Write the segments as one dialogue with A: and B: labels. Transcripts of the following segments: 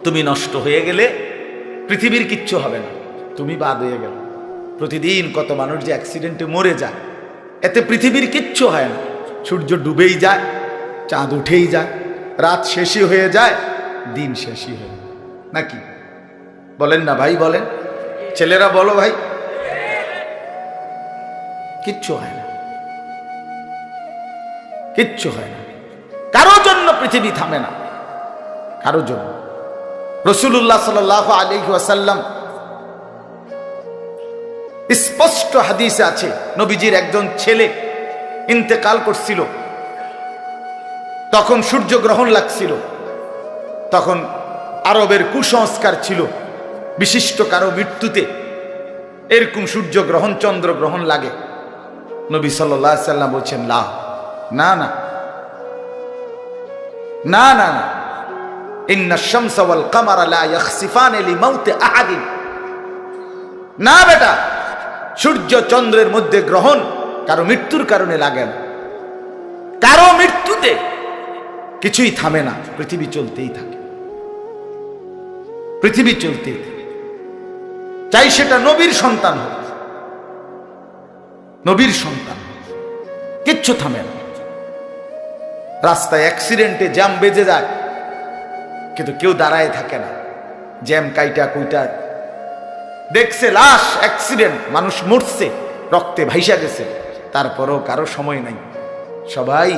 A: তুমি নষ্ট হয়ে গেলে পৃথিবীর কিচ্ছু হবে না, তুমি বাদ হয়ে গেল। প্রতিদিন কত মানুষ যে অ্যাক্সিডেন্টে মরে যায়, এতে পৃথিবীর কিচ্ছু হয় না। সূর্য ডুবেই যায়, চাঁদ উঠেই যায়, রাত শেষই হয়ে যায়, দিন শেষই হয়ে যায়, নাকি বলেন না ভাই? বলেন ছেলেরা, বলো ভাই। কিচ্ছু হয় না, কিচ্ছু হয় না। কারো জন্য পৃথিবী থামে না, কারো জন্য। রাসূলুল্লাহ সাল্লাল্লাহু আলাইহি ওয়াসাল্লাম স্পষ্ট হাদিসে আছে, নবীজির একজন ছেলে ইন্তেকাল করছিল, তখন সূর্যগ্রহণ লাগছিল। তখন আরবের কুসংস্কার ছিল, বিশিষ্ট কারো মৃত্যুতে এরকম সূর্যগ্রহণ চন্দ্রগ্রহণ লাগে। নবী সাল্লাল্লাহু আলাইহি ওয়াসাল্লাম বলছেন, না না না না না না, ইন্না শামসা ওয়াল কামারা লা ইয়াখসিফান লিমাউতি আহাদিন। না বেটা, সূর্য চন্দ্রের মধ্যে গ্রহণ কারো মৃত্যুর কারণে লাগে না, কারো মৃত্যুতে কিছুই থামে না, পৃথিবী চলতেই থাকে, পৃথিবী চলতেই থাকে। চাই সেটা নবীর সন্তান হোক, নবীর সন্তান, কিচ্ছু থামে না। রাস্তায় অ্যাক্সিডেন্টে জ্যাম বেজে যায়, কিন্তু কেউ দাঁড়ায় থাকে না। জ্যাম কাইটা কুইটা দেখছে, লাশ, অ্যাক্সিডেন্ট, মানুষ মরছে, রক্তে ভাইসা গেছে, তারপরও কারো সময় নাই। সবাই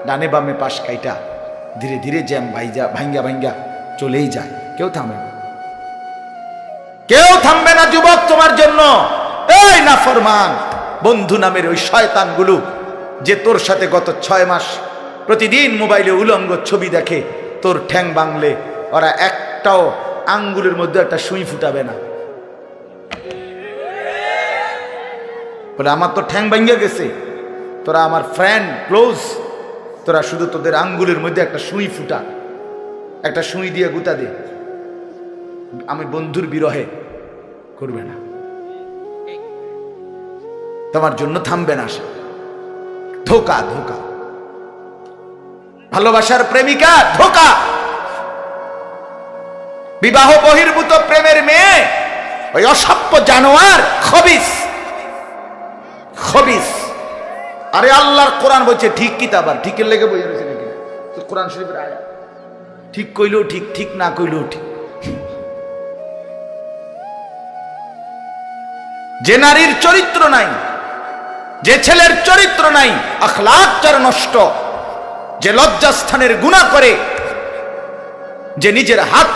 A: ডানে বামে পাশ কাইটা ধীরে ধীরে জ্যাম ভাঙ্গা ভাঙ্গা চলেই যায়, কেউ থামে না, কেউ থামবে না। যুবক, তোমার জন্য এই নাফরমান বন্ধু নামের ওই শয়তানগুলো, যে তোর সাথে গত 6 মাস প্রতিদিন মোবাইলে উলঙ্গ ছবি দেখে, তোর ঠ্যাং বাংলে ওরা একটাও আঙ্গুলের মধ্যে একটা সুই ফুটাবে না। বলে আমার তো ঠ্যাং ভাঙ্গা গেছে, তোরা আমার ফ্রেন্ড ক্লোজ, তোরা শুধু তোদের আঙ্গুলের মধ্যে একটা সুই ফুটা, একটা সুই দিয়ে গুতা দে, আমি বন্ধুর বিরহে করবে না, তোমার জন্য থামবে না সে। ধোকা, ধোকা, ভালোবাসার প্রেমিকা ধোকা, বিবাহ বহির্ভূত প্রেমের মেয়ে ওই অসভ্য জানোয়ার, খবিস, খবিস। আরে আল্লাহর কোরআন বলছে ঠিক কিতাব, আর ঠিকের লেগে বই রয়েছে নাকি? তো কোরআন শরীফের আয়াত, ঠিক কইলেও ঠিক, ঠিক না কইলেও ঠিক। যে নারীর চরিত্র নাই, যে ছেলের চরিত্র নাই, আখলাক যার নষ্ট, যে লজ্জাস্থানের গুনাহ করে, যে নিজের হাত